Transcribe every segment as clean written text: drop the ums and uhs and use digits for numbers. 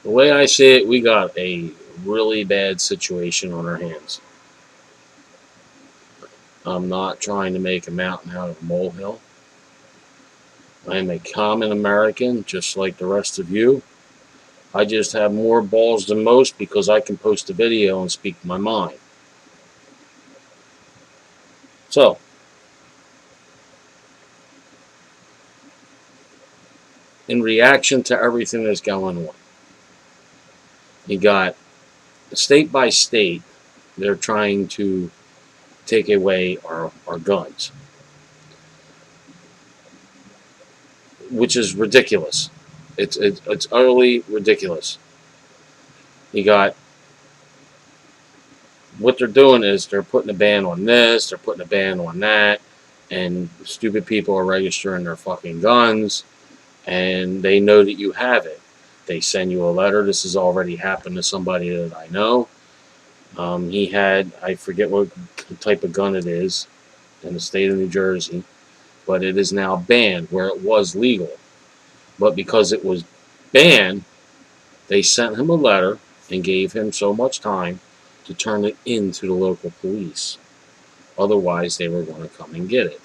The way I see it, we got a really bad situation on our hands. I'm not trying to make a mountain out of a molehill. I am a common American, just like the rest of you. I just have more balls than most because I can post a video and speak my mind. So, in reaction to everything that's going on, you got state by state, they're trying to take away our guns, which is ridiculous. It's utterly ridiculous. You got what they're doing is they're putting a ban on this, they're putting a ban on that, and stupid people are registering their fucking guns, and they know that you have it. They send you a letter. This has already happened to somebody that I know. He had, I forget what type of gun it is in the state of New Jersey, but it is now banned where it was legal. But because it was banned, they sent him a letter and gave him so much time to turn it into the local police. Otherwise, they were going to come and get it.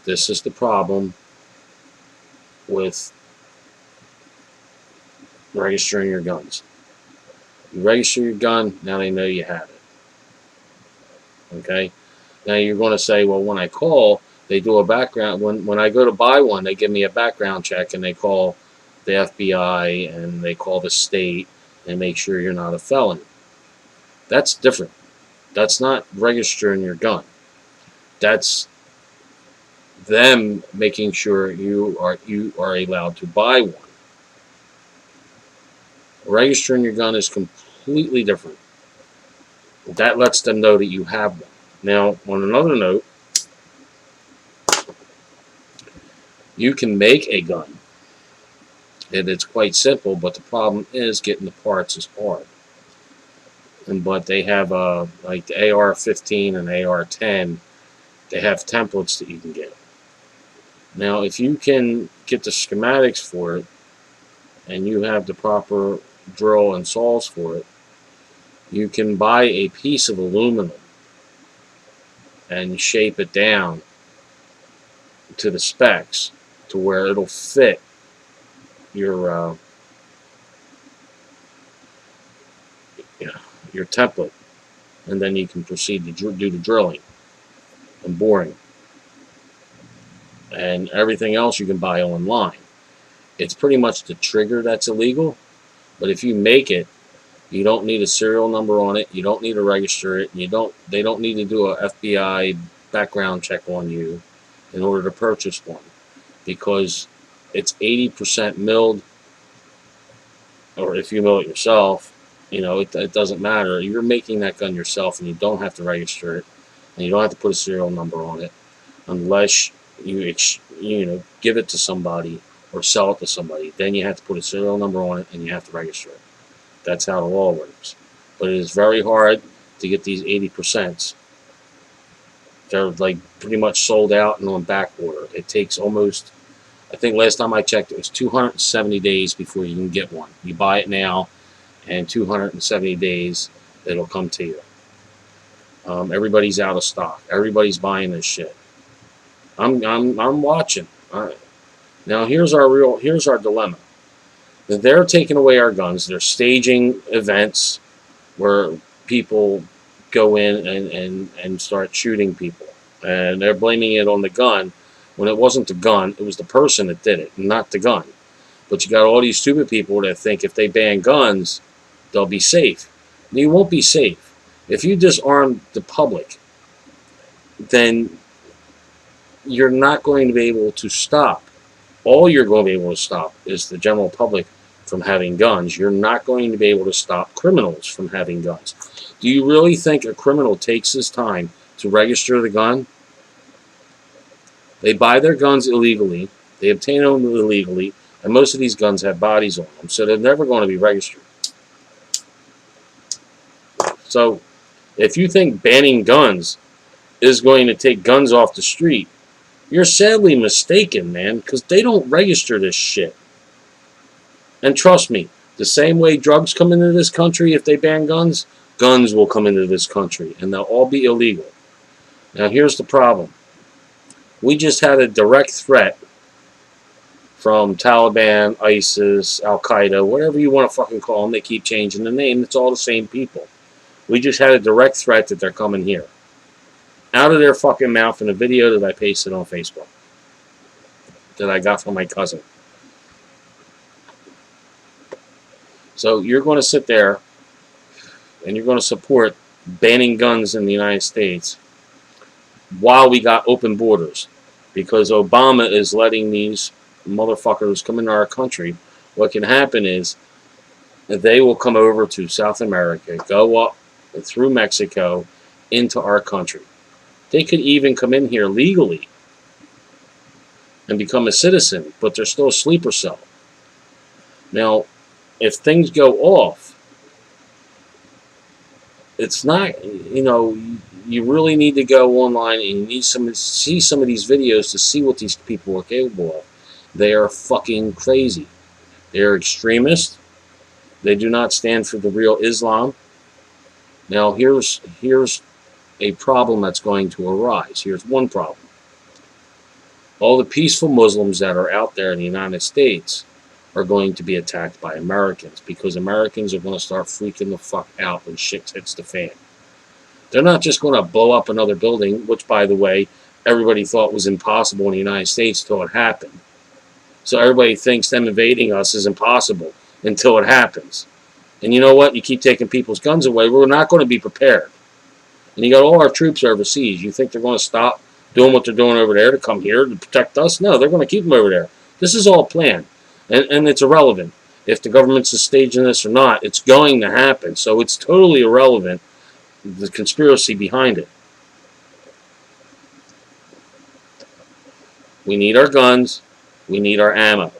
This is the problem with registering your guns. You register your gun, now they know you have it. Okay? Now you're going to say, well, when I call, they do a background. When I go to buy one, they give me a background check and they call the FBI and they call the state and make sure you're not a felon. That's different. That's not registering your gun. That's them making sure you are allowed to buy one. Registering your gun is completely different. That lets them know that you have one. Now, on another note, you can make a gun. And it's quite simple, but the problem is getting the parts is hard. But they have like the AR-15 and AR-10, they have templates that you can get. Now, if you can get the schematics for it, and you have the proper drill and saws for it, you can buy a piece of aluminum and shape it down to the specs to where it'll fit your template, and then you can proceed to do the drilling and boring, and everything else you can buy online. It's pretty much the trigger that's illegal, but if you make it, you don't need a serial number on it, you don't need to register it, and they don't need to do a FBI background check on you in order to purchase one, because it's 80% milled, or if you mill it yourself, it doesn't matter. You're making that gun yourself, and you don't have to register it, and you don't have to put a serial number on it, unless you give it to somebody or sell it to somebody. Then you have to put a serial number on it, and you have to register it. That's how the law works. But it is very hard to get these 80%. They're like pretty much sold out and on back order. It takes almost, I think last time I checked, it was 270 days before you can get one. You buy it now, and 270 days it'll come to you. Everybody's out of stock. Everybody's buying this shit. I'm watching. All right. Now here's our dilemma. They're taking away our guns. They're staging events where people go in and start shooting people, and they're blaming it on the gun when it wasn't the gun. It was the person that did it, not the gun. But you got all these stupid people that think if they ban guns, they'll be safe. And you won't be safe. If you disarm the public, then you're not going to be able to stop. All you're going to be able to stop is the general public from having guns. You're not going to be able to stop criminals from having guns. Do you really think a criminal takes his time to register the gun? They buy their guns illegally. They obtain them illegally. And most of these guns have bodies on them, so they're never going to be registered. So, if you think banning guns is going to take guns off the street, you're sadly mistaken, man, because they don't register this shit. And trust me, The same way drugs come into this country, if they ban guns, guns will come into this country, and they'll all be illegal. Now, here's the problem. We just had a direct threat from Taliban, ISIS, Al-Qaeda, whatever you want to fucking call them. They keep changing the name. It's all the same people. We just had a direct threat that they're coming here. Out of their fucking mouth in a video that I pasted on Facebook. That I got from my cousin. So you're going to sit there and you're going to support banning guns in the United States while we got open borders. Because Obama is letting these motherfuckers come into our country. What can happen is they will come over to South America, go up through Mexico into our country. They could even come in here legally and become a citizen, but they're still a sleeper cell. Now, if things go off, it's not, you really need to go online and you need see some of these videos to see what these people are capable of. They are fucking crazy. They are extremists. They do not stand for the real Islam. Now, here's a problem that's going to arise. Here's one problem. All the peaceful Muslims that are out there in the United States are going to be attacked by Americans because Americans are going to start freaking the fuck out when shit hits the fan. They're not just going to blow up another building, which, by the way, everybody thought was impossible in the United States until it happened. So everybody thinks them invading us is impossible until it happens. And you know what? You keep taking people's guns away, we're not going to be prepared. And you got all our troops overseas. You think they're going to stop doing what they're doing over there to come here to protect us? No, they're going to keep them over there. This is all planned. And it's irrelevant. If the government's staging this or not, it's going to happen. So it's totally irrelevant, the conspiracy behind it. We need our guns. We need our ammo.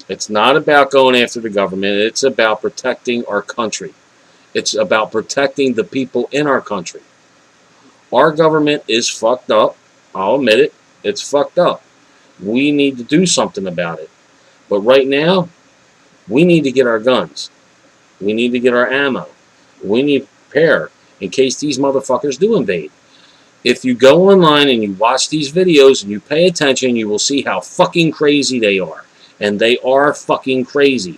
It's not about going after the government. It's about protecting our country. It's about protecting the people in our country. Our government is fucked up. I'll admit it. It's fucked up. We need to do something about it. But right now, we need to get our guns. We need to get our ammo. We need to prepare in case these motherfuckers do invade. If you go online and you watch these videos and you pay attention, you will see how fucking crazy they are. And they are fucking crazy.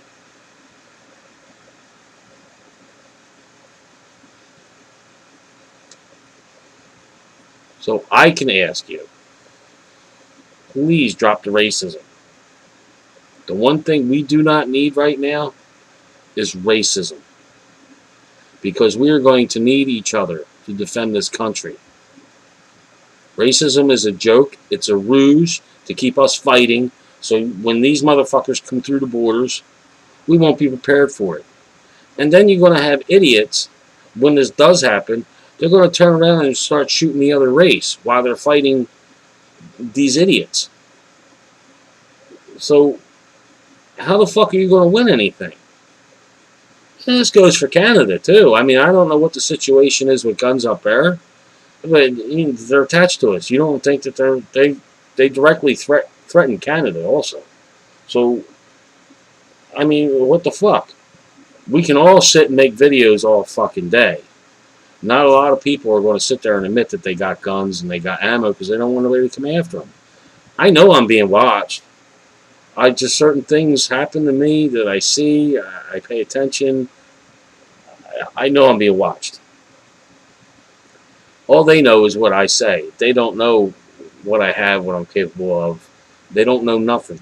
So I can ask you, please drop the racism. The one thing we do not need right now is racism. Because we are going to need each other to defend this country. Racism is a joke. It's a ruse to keep us fighting. So when these motherfuckers come through the borders, we won't be prepared for it. And then you're going to have idiots, when this does happen, they're going to turn around and start shooting the other race while they're fighting these idiots. So how the fuck are you going to win anything? And this goes for Canada too. I mean, I don't know what the situation is with guns up there, but they're attached to us. You don't think that they directly threaten Canada also. So, I mean, what the fuck? We can all sit and make videos all fucking day. Not a lot of people are going to sit there and admit that they got guns and they got ammo because they don't want anybody to come after them. I know I'm being watched. Certain things happen to me that I see, I pay attention. I know I'm being watched. All they know is what I say. They don't know what I have, what I'm capable of. They don't know nothing.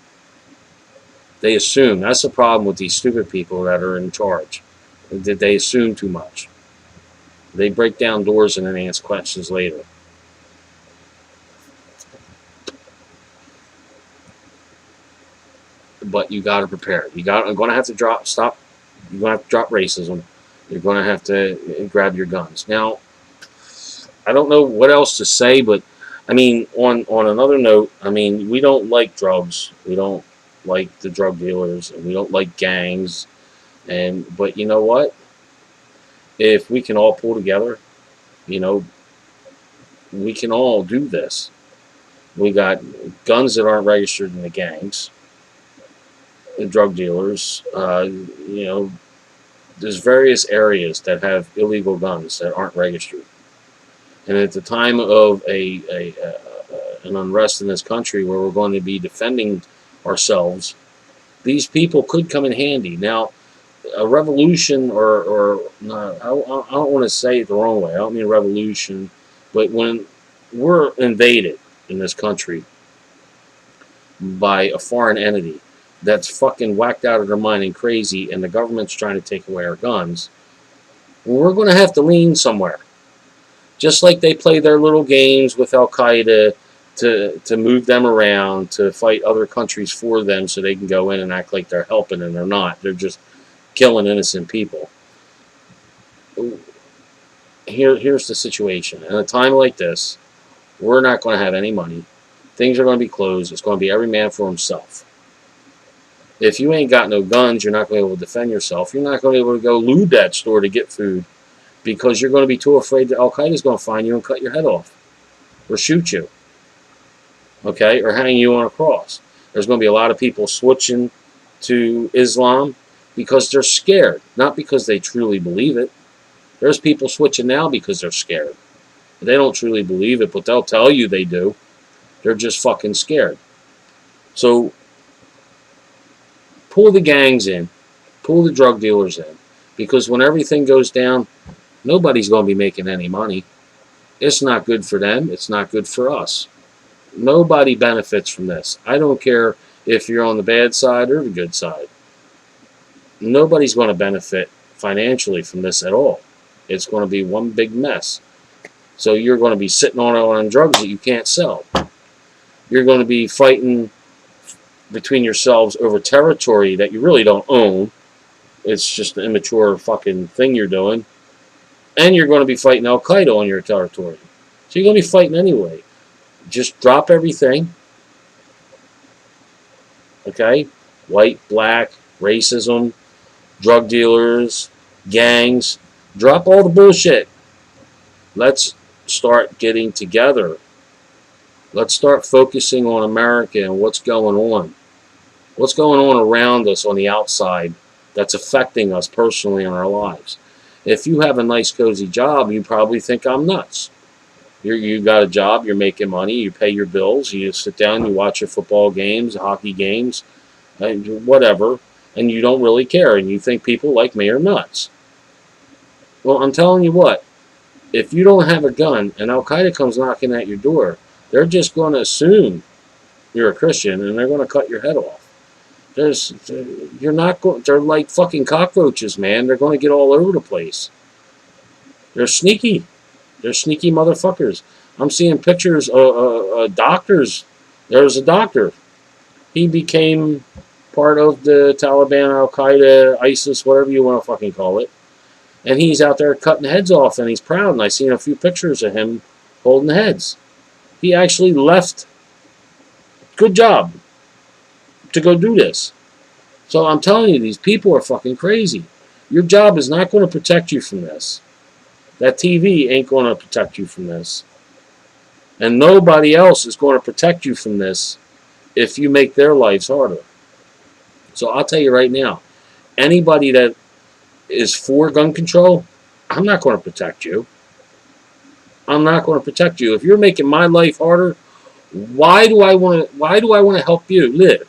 They assume. That's the problem with these stupid people that are in charge. That they assume too much. They break down doors and then ask questions later. But you got to prepare. I'm going to have to drop racism. You're going to have to grab your guns. Now, I don't know what else to say, but I mean, on another note, I mean, we don't like drugs. We don't like the drug dealers, and we don't like gangs. But you know what? If we can all pull together, we can all do this. We got guns that aren't registered in the gangs. drug dealers. You know, there's various areas that have illegal guns that aren't registered. And at the time of an unrest in this country where we're going to be defending ourselves, these people could come in handy. Now, a revolution, or not, I don't want to say it the wrong way. I don't mean revolution, but when we're invaded in this country by a foreign entity that's fucking whacked out of their mind and crazy, and the government's trying to take away our guns, we're going to have to lean somewhere. Just like they play their little games with Al Qaeda to move them around to fight other countries for them so they can go in and act like they're helping, and they're not. They're just killing innocent people. Here's the situation. In a time like this, we're not going to have any money. Things are going to be closed. It's going to be every man for himself. If you ain't got no guns, you're not going to be able to defend yourself. You're not going to be able to go loot that store to get food because you're going to be too afraid that Al Qaeda is going to find you and cut your head off or shoot you, okay, or hang you on a cross. There's going to be a lot of people switching to Islam because they're scared, not because they truly believe it. There's people switching now because they're scared. They don't truly believe it, but they'll tell you they do. They're just fucking scared. So pull the gangs in, pull the drug dealers in, because when everything goes down, nobody's going to be making any money. It's not good for them. It's not good for us. Nobody benefits from this. I don't care if you're on the bad side or the good side. Nobody's going to benefit financially from this at all. It's going to be one big mess. So you're going to be sitting on drugs that you can't sell. You're going to be fighting between yourselves over territory that you really don't own. It's just an immature fucking thing you're doing. And you're going to be fighting Al Qaeda on your territory. So you're going to be fighting anyway. Just drop everything. Okay? White, black, racism, drug dealers, gangs. Drop all the bullshit. Let's start getting together. Let's start focusing on America and what's going on. What's going on around us on the outside that's affecting us personally in our lives. If you have a nice, cozy job, you probably think I'm nuts. You got a job, you're making money, you pay your bills, you sit down, you watch your football games, hockey games, whatever, and you don't really care, and you think people like me are nuts. Well, I'm telling you what, if you don't have a gun and Al Qaeda comes knocking at your door, they're just going to assume you're a Christian and they're going to cut your head off. You're not going. They're like fucking cockroaches, man. They're going to get all over the place. They're sneaky. They're sneaky motherfuckers. I'm seeing pictures of doctors. There's a doctor. He became part of the Taliban, Al Qaeda, ISIS, whatever you want to fucking call it. And he's out there cutting heads off, and he's proud. And I've seen a few pictures of him holding heads. He actually left. Good job to go do this. So I'm telling you, these people are fucking crazy. Your job is not going to protect you from this. That TV ain't going to protect you from this. And nobody else is going to protect you from this if you make their lives harder. So I'll tell you right now, anybody that is for gun control, I'm not going to protect you. I'm not going to protect you. If you're making my life harder, why do I want to help you live?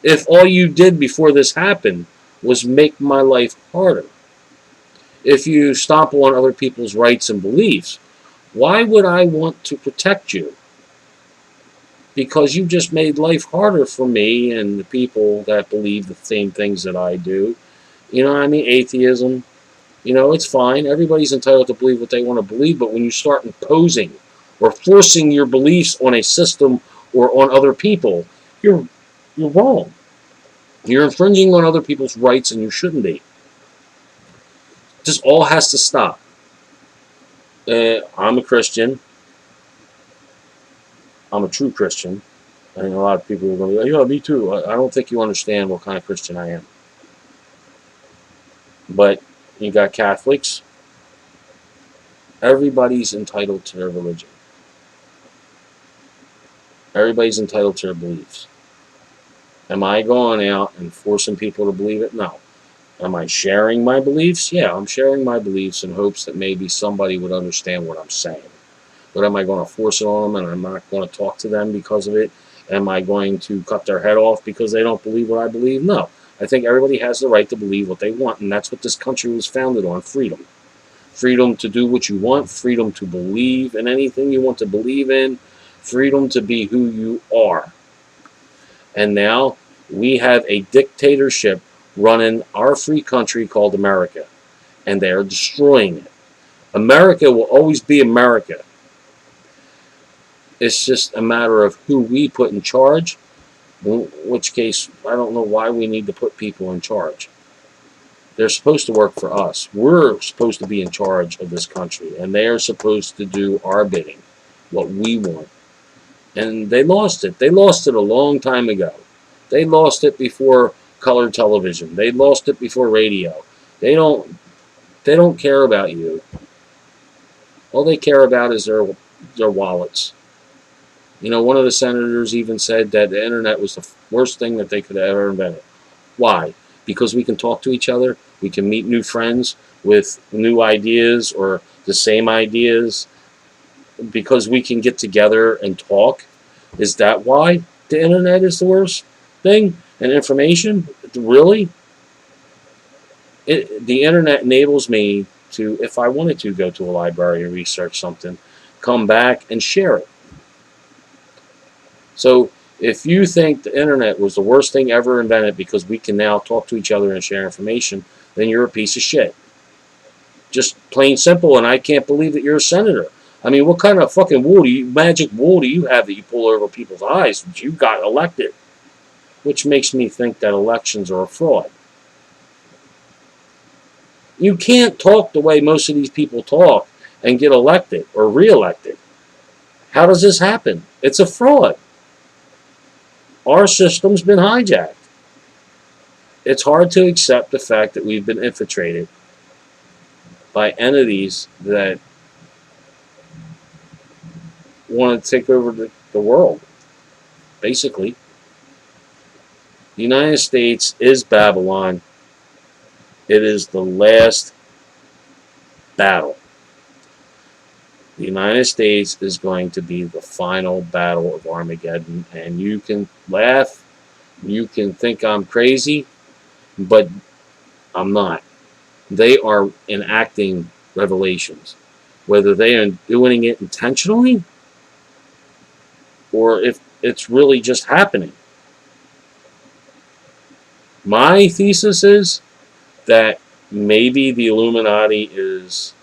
If all you did before this happened was make my life harder. If you stomp on other people's rights and beliefs, why would I want to protect you? Because you just made life harder for me and the people that believe the same things that I do. You know what I mean? Atheism. You know, it's fine. Everybody's entitled to believe what they want to believe, but when you start imposing or forcing your beliefs on a system or on other people, you're wrong. You're infringing on other people's rights, and you shouldn't be. This all has to stop. I'm a Christian. I'm a true Christian. I think a lot of people are going to be like, yeah, me too. I don't think you understand what kind of Christian I am. But you got Catholics. Everybody's entitled to their religion. Everybody's entitled to their beliefs. Am I going out and forcing people to believe it? No. Am I sharing my beliefs? Yeah, I'm sharing my beliefs in hopes that maybe somebody would understand what I'm saying. But am I going to force it on them and I'm not going to talk to them because of it? Am I going to cut their head off because they don't believe what I believe? No. I think everybody has the right to believe what they want, and that's what this country was founded on, freedom. Freedom to do what you want, freedom to believe in anything you want to believe in, freedom to be who you are. And now we have a dictatorship running our free country called America, and they are destroying it. America will always be America. It's just a matter of who we put in charge, in which case I don't know why we need to put people in charge. They're supposed to work for us. We're supposed to be in charge of this country, and they are supposed to do our bidding, what we want. And they lost it. They lost it a long time ago. They lost it before color television. They lost it before radio. They don't care about you. All they care about is their wallets. You know, one of the senators even said that the internet was the worst thing that they could have ever invented. Why? Because we can talk to each other. We can meet new friends with new ideas or the same ideas. Because we can get together and talk. Is that why the internet is the worst thing? And information? Really? The internet enables me to, if I wanted to go to a library and research something, come back and share it. So if you think the internet was the worst thing ever invented because we can now talk to each other and share information, then you're a piece of shit. Just plain simple, and I can't believe that you're a senator. I mean, what kind of fucking magic wool do you have that you pull over people's eyes that you got elected? Which makes me think that elections are a fraud. You can't talk the way most of these people talk and get elected or reelected. How does this happen? It's a fraud. Our system's been hijacked. It's hard to accept the fact that we've been infiltrated by entities that want to take over the world, basically. The United States is Babylon. It is the last battle. The United States is going to be the final battle of Armageddon, and you can laugh, you can think I'm crazy, but I'm not. They are enacting revelations. Whether they are doing it intentionally or if it's really just happening. My thesis is that maybe the Illuminati is...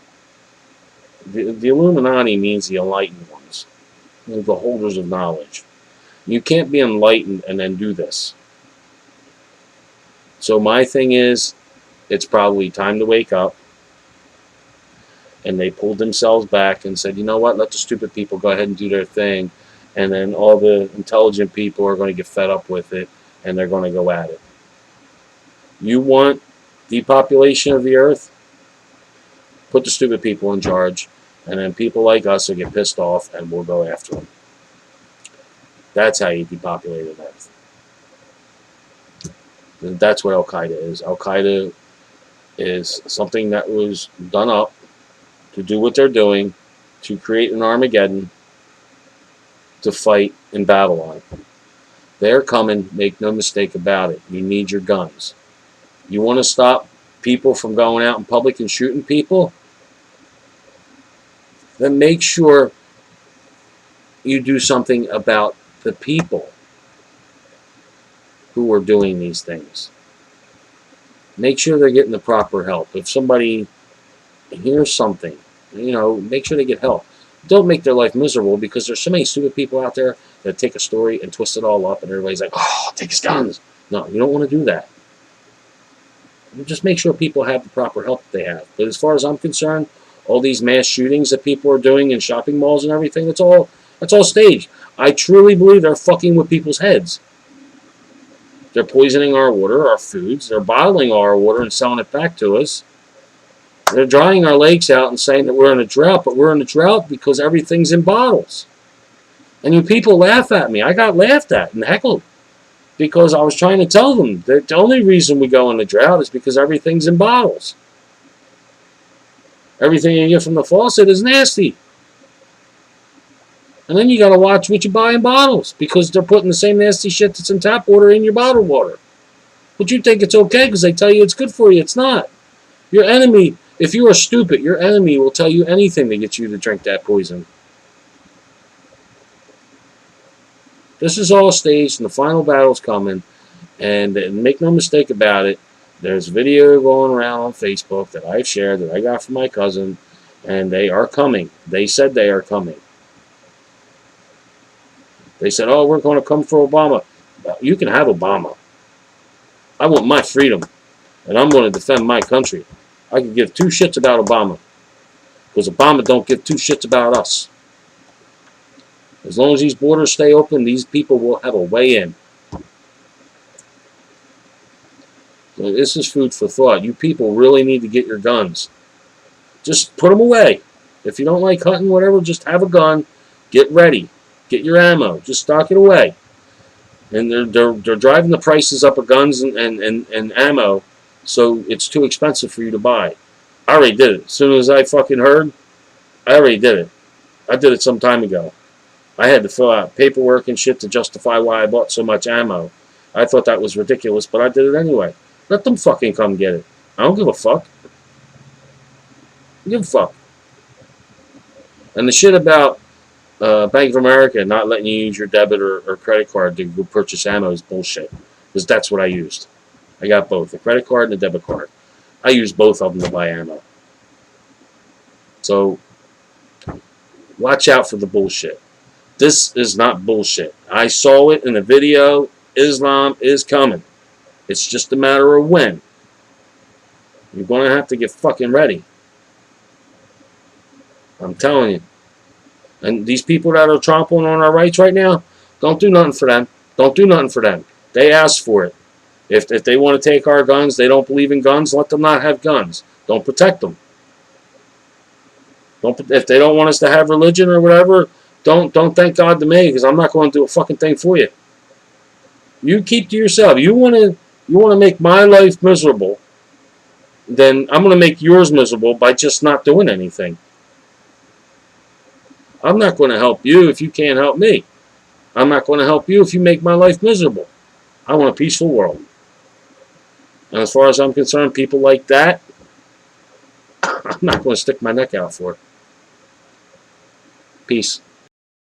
The Illuminati means the enlightened ones, the holders of knowledge. You can't be enlightened and then do this. So my thing is, it's probably time to wake up. And they pulled themselves back and said, you know what, let the stupid people go ahead and do their thing. And then all the intelligent people are going to get fed up with it, and they're going to go at it. You want depopulation of the earth? Put the stupid people in charge, and then people like us will get pissed off, and we'll go after them. That's how you depopulate the earth. That's what Al-Qaeda is. Al-Qaeda is something that was done up to do what they're doing, to create an Armageddon, to fight in Babylon. They're coming, make no mistake about it. You need your guns. You want to stop people from going out in public and shooting people? Then make sure you do something about the people who are doing these things. Make sure they're getting the proper help. If somebody hears something, make sure they get help. Don't make their life miserable, because there's so many stupid people out there that take a story and twist it all up, and everybody's like, oh, take his guns. No, you don't want to do that. Just make sure people have the proper help that they have. But as far as I'm concerned, all these mass shootings that people are doing in shopping malls and everything, that's all staged. I truly believe they're fucking with people's heads. They're poisoning our water, our foods. They're bottling our water and selling it back to us. They're drying our lakes out and saying that we're in a drought, but we're in a drought because everything's in bottles. And you people laugh at me. I got laughed at and heckled Because I was trying to tell them that the only reason we go in a drought is because everything's in bottles. Everything you get from the faucet is nasty. And then you got to watch what you buy in bottles because they're putting the same nasty shit that's in tap water in your bottled water. But you think it's okay because they tell you it's good for you. It's not. Your enemy, if you are stupid, your enemy will tell you anything to get you to drink that poison. This is all staged and the final battle's coming. And make no mistake about it, there's video going around on Facebook that I've shared that I got from my cousin, and they are coming. They said they are coming. They said, oh, we're going to come for Obama. You can have Obama. I want my freedom, and I'm going to defend my country. I can give two shits about Obama, because Obama don't give two shits about us. As long as these borders stay open, these people will have a way in. So this is food for thought. You people really need to get your guns. Just put them away. If you don't like hunting, whatever, just have a gun. Get ready. Get your ammo. Just stock it away. And they're driving the prices up of guns and ammo, so it's too expensive for you to buy. I already did it. As soon as I fucking heard, I already did it. I did it some time ago. I had to fill out paperwork and shit to justify why I bought so much ammo. I thought that was ridiculous, but I did it anyway. Let them fucking come get it. I don't give a fuck. I don't give a fuck. And the shit about Bank of America not letting you use your debit or credit card to go purchase ammo is bullshit. Because that's what I used. I got both, the credit card and the debit card. I used both of them to buy ammo. So, watch out for the bullshit. This is not bullshit. I saw it in the video. Islam is coming. It's just a matter of when. You're going to have to get fucking ready. I'm telling you. And these people that are trampling on our rights right now, don't do nothing for them. Don't do nothing for them. They asked for it. If they want to take our guns, they don't believe in guns, let them not have guns. Don't protect them. If they don't want us to have religion or whatever, don't thank God to me, because I'm not going to do a fucking thing for you. You keep to yourself. You want to make my life miserable, then I'm going to make yours miserable by just not doing anything. I'm not going to help you if you can't help me. I'm not going to help you if you make my life miserable. I want a peaceful world. And as far as I'm concerned, people like that, I'm not going to stick my neck out for. Peace.